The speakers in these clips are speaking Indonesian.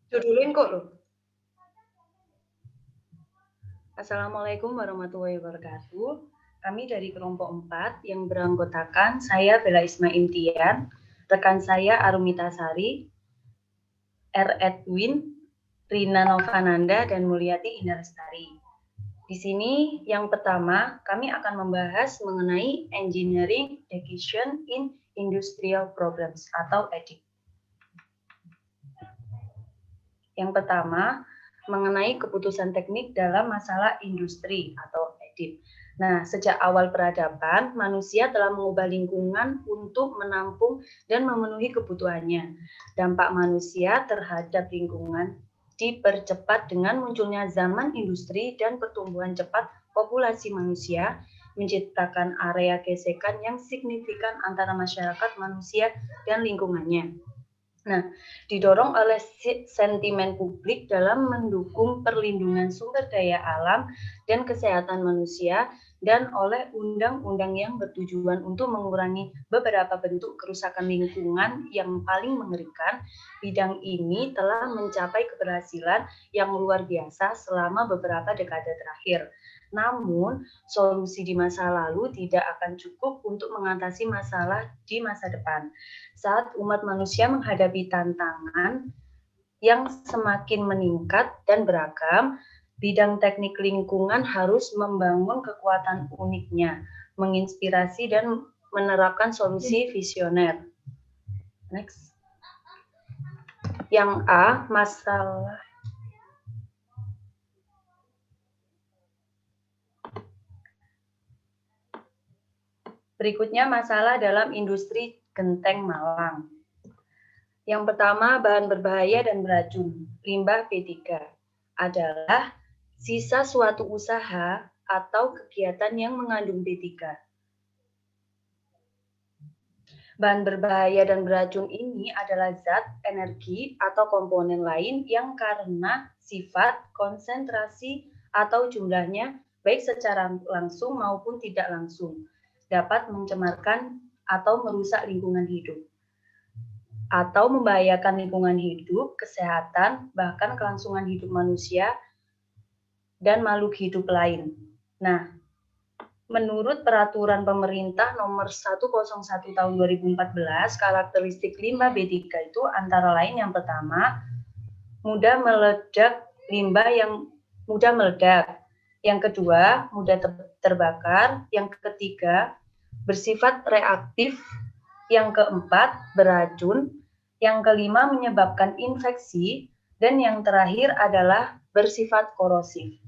Judulin kok loh. Assalamualaikum warahmatullahi wabarakatuh. Kami dari kelompok 4 yang beranggotakan saya Bella Isma Imtian, rekan saya Arumita Sari, R. Edwin, Rina Novananda, dan Mulyati Indah Lestari. Di sini yang pertama kami akan membahas mengenai Engineering Decision in Industrial Problems atau EDIP. Yang pertama, mengenai keputusan teknik dalam masalah industri atau EDIP. Nah, sejak awal peradaban, manusia telah mengubah lingkungan untuk menampung dan memenuhi kebutuhannya. Dampak manusia terhadap lingkungan dipercepat dengan munculnya zaman industri dan pertumbuhan cepat populasi manusia, menciptakan area gesekan yang signifikan antara masyarakat manusia dan lingkungannya. Nah, didorong oleh sentimen publik dalam mendukung perlindungan sumber daya alam dan kesehatan manusia dan oleh undang-undang yang bertujuan untuk mengurangi beberapa bentuk kerusakan lingkungan yang paling mengerikan, bidang ini telah mencapai keberhasilan yang luar biasa selama beberapa dekade terakhir. Namun, solusi di masa lalu tidak akan cukup untuk mengatasi masalah di masa depan. Saat umat manusia menghadapi tantangan yang semakin meningkat dan beragam, bidang teknik lingkungan harus membangun kekuatan uniknya, menginspirasi dan menerapkan solusi visioner. Next. Yang A, masalah berikutnya masalah dalam industri genteng Malang. Yang pertama, bahan berbahaya dan beracun, limbah B3, adalah sisa suatu usaha atau kegiatan yang mengandung B3. Bahan berbahaya dan beracun ini adalah zat, energi, atau komponen lain yang karena sifat, konsentrasi, atau jumlahnya, baik secara langsung maupun tidak langsung, dapat mencemarkan atau merusak lingkungan hidup, atau membahayakan lingkungan hidup, kesehatan, bahkan kelangsungan hidup manusia dan makhluk hidup lain. Nah, menurut peraturan pemerintah nomor 101 tahun 2014, karakteristik limbah B3 itu antara lain yang pertama, mudah meledak, limbah yang mudah meledak. Yang kedua, mudah terbakar. Yang ketiga, bersifat reaktif. Yang keempat, beracun. Yang kelima, menyebabkan infeksi. Dan yang terakhir adalah bersifat korosif.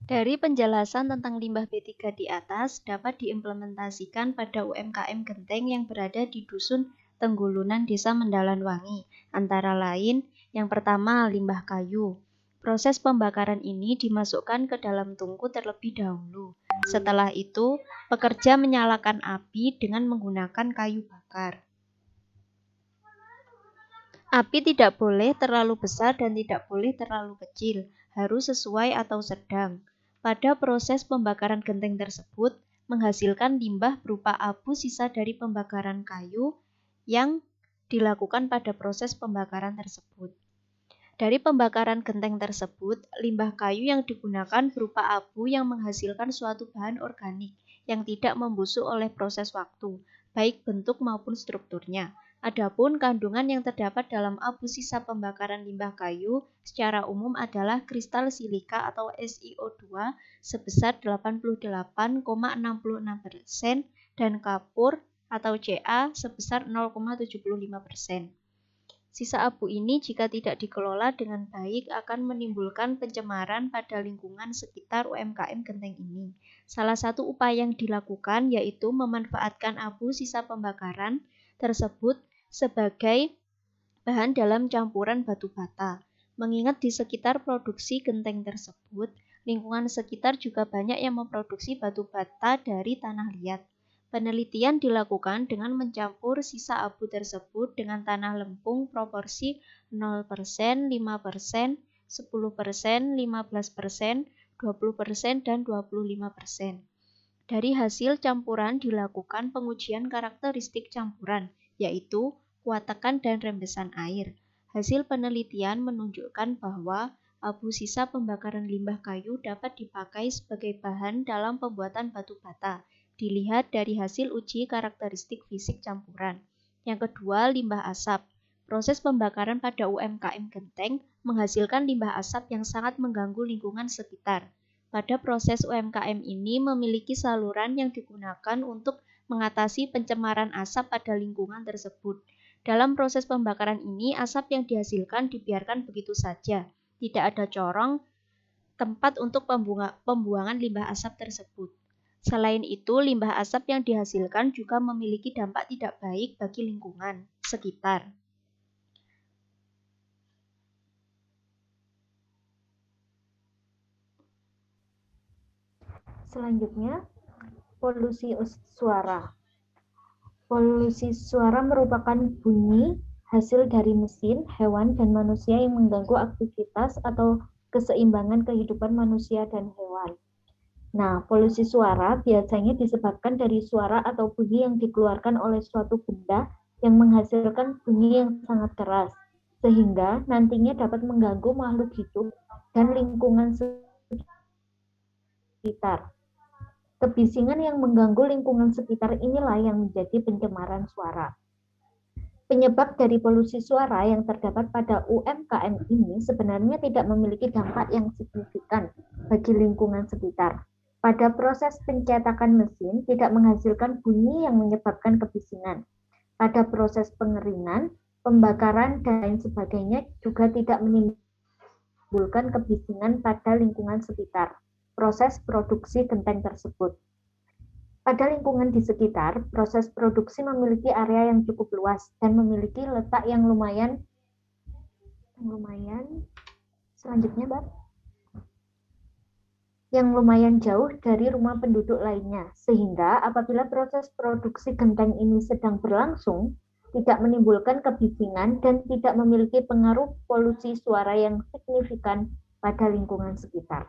Dari penjelasan tentang limbah B3 di atas dapat diimplementasikan pada UMKM genteng yang berada di Dusun Tenggulunan Desa Mendalan Wangi, antara lain yang pertama limbah kayu. Proses pembakaran ini dimasukkan ke dalam tungku terlebih dahulu. Setelah itu, pekerja menyalakan api dengan menggunakan kayu bakar. Api tidak boleh terlalu besar dan tidak boleh terlalu kecil, harus sesuai atau sedang. Pada proses pembakaran genteng tersebut, menghasilkan limbah berupa abu sisa dari pembakaran kayu yang dilakukan pada proses pembakaran tersebut. Dari pembakaran genteng tersebut, limbah kayu yang digunakan berupa abu yang menghasilkan suatu bahan organik yang tidak membusuk oleh proses waktu, baik bentuk maupun strukturnya. Adapun kandungan yang terdapat dalam abu sisa pembakaran limbah kayu secara umum adalah kristal silika atau SiO2 sebesar 88,66% dan kapur atau Ca sebesar 0,75%. Sisa abu ini jika tidak dikelola dengan baik akan menimbulkan pencemaran pada lingkungan sekitar UMKM genteng ini. Salah satu upaya yang dilakukan yaitu memanfaatkan abu sisa pembakaran tersebut sebagai bahan dalam campuran batu bata. Mengingat di sekitar produksi genteng tersebut, lingkungan sekitar juga banyak yang memproduksi batu bata dari tanah liat. Penelitian dilakukan dengan mencampur sisa abu tersebut dengan tanah lempung proporsi 0%, 5%, 10%, 15%, 20%, dan 25%. Dari hasil campuran dilakukan pengujian karakteristik campuran, yaitu kuat tekan dan rembesan air. Hasil penelitian menunjukkan bahwa abu sisa pembakaran limbah kayu dapat dipakai sebagai bahan dalam pembuatan batu bata. Dilihat dari hasil uji karakteristik fisik campuran. Yang kedua, limbah asap. Proses pembakaran pada UMKM Genteng menghasilkan limbah asap yang sangat mengganggu lingkungan sekitar. Pada proses UMKM ini memiliki saluran yang digunakan untuk mengatasi pencemaran asap pada lingkungan tersebut. Dalam proses pembakaran ini, asap yang dihasilkan dibiarkan begitu saja. Tidak ada corong tempat untuk pembuangan limbah asap tersebut. Selain itu, limbah asap yang dihasilkan juga memiliki dampak tidak baik bagi lingkungan sekitar. Selanjutnya, polusi suara. Polusi suara merupakan bunyi hasil dari mesin, hewan, dan manusia yang mengganggu aktivitas atau keseimbangan kehidupan manusia dan hewan. Nah, polusi suara biasanya disebabkan dari suara atau bunyi yang dikeluarkan oleh suatu benda yang menghasilkan bunyi yang sangat keras, sehingga nantinya dapat mengganggu makhluk hidup dan lingkungan sekitar. Kebisingan yang mengganggu lingkungan sekitar inilah yang menjadi pencemaran suara. Penyebab dari polusi suara yang terdapat pada UMKM ini sebenarnya tidak memiliki dampak yang signifikan bagi lingkungan sekitar. Pada proses pencetakan mesin tidak menghasilkan bunyi yang menyebabkan kebisingan. Pada proses pengeringan, pembakaran, dan lain sebagainya juga tidak menimbulkan kebisingan pada lingkungan sekitar. Proses produksi genteng tersebut. Pada lingkungan di sekitar, proses produksi memiliki area yang cukup luas dan memiliki letak yang lumayan selanjutnya, Mbak, yang lumayan jauh dari rumah penduduk lainnya, sehingga apabila proses produksi genteng ini sedang berlangsung, tidak menimbulkan kebisingan dan tidak memiliki pengaruh polusi suara yang signifikan pada lingkungan sekitar.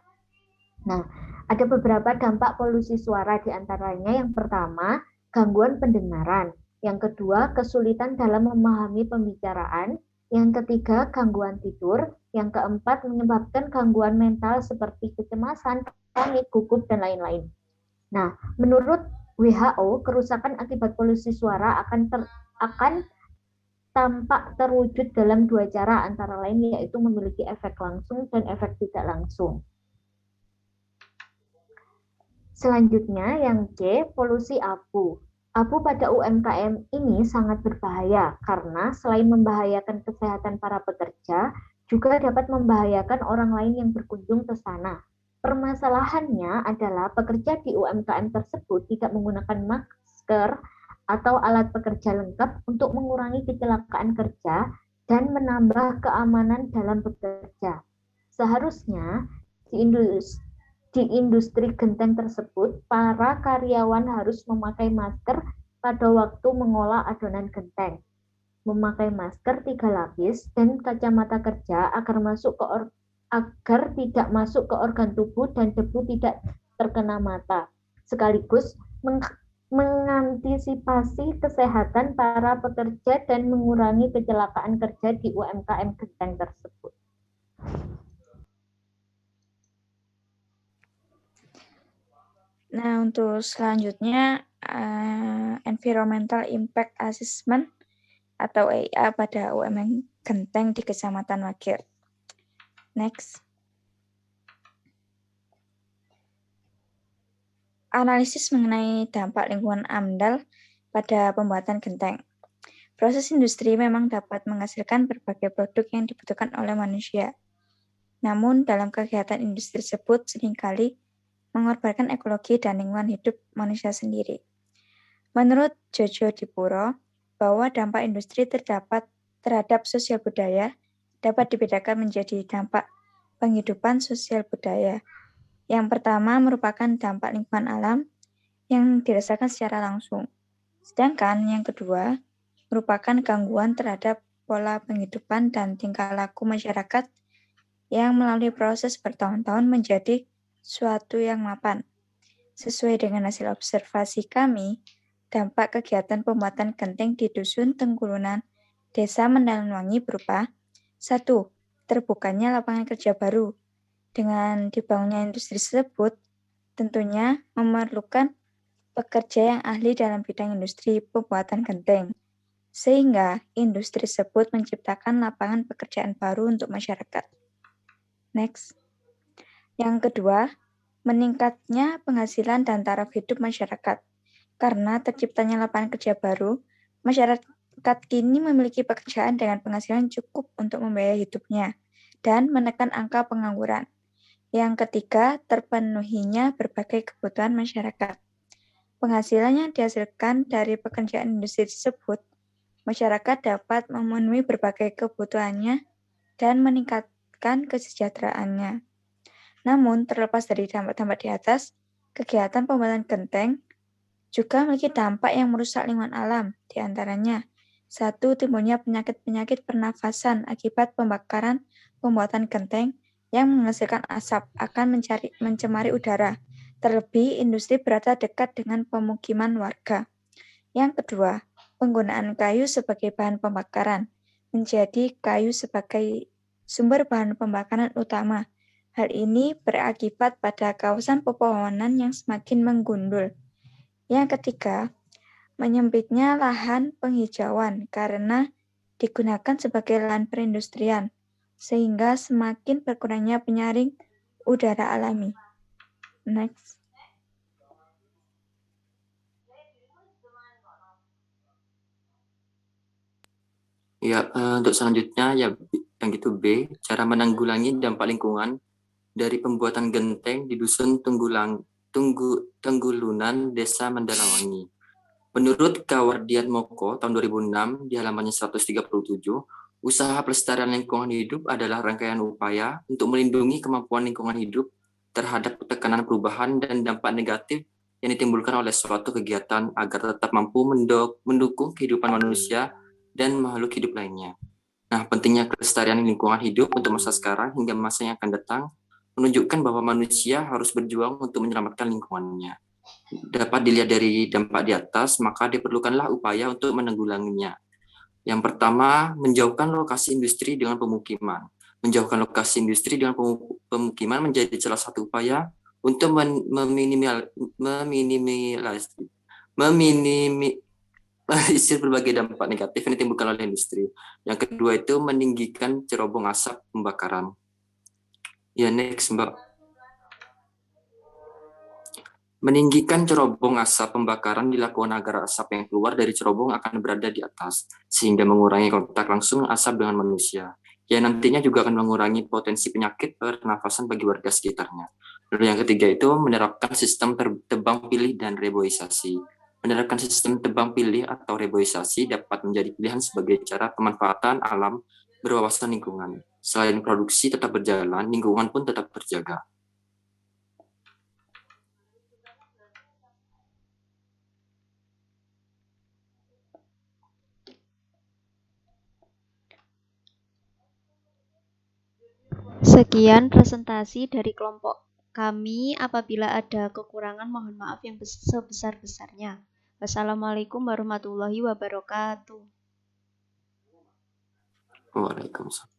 Nah, ada beberapa dampak polusi suara di antaranya. Yang pertama, gangguan pendengaran. Yang kedua, kesulitan dalam memahami pembicaraan. Yang ketiga, gangguan tidur. Yang keempat, menyebabkan gangguan mental seperti kecemasan, panik, gugup, dan lain-lain. Nah, menurut WHO, kerusakan akibat polusi suara akan tampak terwujud dalam dua cara, antara lain yaitu memiliki efek langsung dan efek tidak langsung. Selanjutnya yang C, polusi abu. Abu pada UMKM ini sangat berbahaya karena selain membahayakan kesehatan para pekerja, juga dapat membahayakan orang lain yang berkunjung ke sana. Permasalahannya adalah pekerja di UMKM tersebut tidak menggunakan masker atau alat pekerja lengkap untuk mengurangi kecelakaan kerja dan menambah keamanan dalam bekerja. Seharusnya di industri genteng tersebut, para karyawan harus memakai masker pada waktu mengolah adonan genteng, memakai masker 3 lapis dan kacamata kerja agar tidak masuk ke organ tubuh dan debu tidak terkena mata, sekaligus mengantisipasi kesehatan para pekerja dan mengurangi kecelakaan kerja di UMKM genteng tersebut. Nah, untuk selanjutnya Environmental Impact Assessment atau EIA pada UMKM Genteng di Kecamatan Wagir. Next. Analisis mengenai dampak lingkungan AMDAL pada pembuatan genteng. Proses industri memang dapat menghasilkan berbagai produk yang dibutuhkan oleh manusia. Namun, dalam kegiatan industri tersebut seringkali mengorbankan ekologi dan lingkungan hidup manusia sendiri. Menurut Jojo Dipuro, bahwa dampak industri terhadap sosial budaya dapat dibedakan menjadi dampak penghidupan sosial budaya. Yang pertama merupakan dampak lingkungan alam yang dirasakan secara langsung. Sedangkan yang kedua merupakan gangguan terhadap pola penghidupan dan tingkah laku masyarakat yang melalui proses bertahun-tahun menjadi suatu yang mapan. Sesuai dengan hasil observasi kami, dampak kegiatan pembuatan genteng di Dusun Tenggulunan, Desa Mendalanwangi berupa 1. Terbukanya lapangan kerja baru. Dengan dibangunnya industri tersebut, tentunya memerlukan pekerja yang ahli dalam bidang industri pembuatan genteng, sehingga industri tersebut menciptakan lapangan pekerjaan baru untuk masyarakat. Next. Yang kedua, meningkatnya penghasilan dan taraf hidup masyarakat. Karena terciptanya lapangan kerja baru, masyarakat kini memiliki pekerjaan dengan penghasilan cukup untuk membiayai hidupnya dan menekan angka pengangguran. Yang ketiga, terpenuhinya berbagai kebutuhan masyarakat. Penghasilan yang dihasilkan dari pekerjaan industri tersebut, masyarakat dapat memenuhi berbagai kebutuhannya dan meningkatkan kesejahteraannya. Namun, terlepas dari dampak-dampak di atas, kegiatan pembuatan genteng juga memiliki dampak yang merusak lingkungan alam, di antaranya 1. Timbulnya penyakit-penyakit pernafasan akibat pembakaran pembuatan genteng yang menghasilkan asap akan mencemari udara, terlebih industri berada dekat dengan pemukiman warga. Yang kedua, penggunaan kayu sebagai bahan pembakaran, menjadi kayu sebagai sumber bahan pembakaran utama. Hal ini berakibat pada kawasan pepohonan yang semakin menggundul. Yang ketiga, menyempitnya lahan penghijauan karena digunakan sebagai lahan perindustrian, sehingga semakin berkurangnya penyaring udara alami. Next. Ya, untuk selanjutnya ya yang gitu B, cara menanggulangi dampak lingkungan dari pembuatan genteng di Dusun Tenggulunan, Desa Mendalanwangi. Menurut Kawardian Moko tahun 2006 di halamannya 137, usaha pelestarian lingkungan hidup adalah rangkaian upaya untuk melindungi kemampuan lingkungan hidup terhadap tekanan perubahan dan dampak negatif yang ditimbulkan oleh suatu kegiatan agar tetap mampu mendukung kehidupan manusia dan makhluk hidup lainnya. Nah, pentingnya kelestarian lingkungan hidup untuk masa sekarang hingga masa yang akan datang menunjukkan bahwa manusia harus berjuang untuk menyelamatkan lingkungannya. Dapat dilihat dari dampak di atas, maka diperlukanlah upaya untuk menanggulanginya. Yang pertama, menjauhkan lokasi industri dengan pemukiman. Menjauhkan lokasi industri dengan pemukiman menjadi salah satu upaya untuk meminimalisir berbagai dampak negatif yang ditimbulkan oleh industri. Yang kedua itu meninggikan cerobong asap pembakaran. Ya, next, Mbak. Meninggikan cerobong asap pembakaran dilakukan agar asap yang keluar dari cerobong akan berada di atas, sehingga mengurangi kontak langsung asap dengan manusia. Yang nantinya juga akan mengurangi potensi penyakit pernafasan bagi warga sekitarnya. Lalu yang ketiga itu menerapkan sistem tebang pilih dan reboisasi. Menerapkan sistem tebang pilih atau reboisasi dapat menjadi pilihan sebagai cara pemanfaatan alam berwawasan lingkungan. Selain produksi tetap berjalan, lingkungan pun tetap terjaga. Sekian presentasi dari kelompok kami. Apabila ada kekurangan, mohon maaf yang sebesar-besarnya. Wassalamualaikum warahmatullahi wabarakatuh. Waalaikumsalam.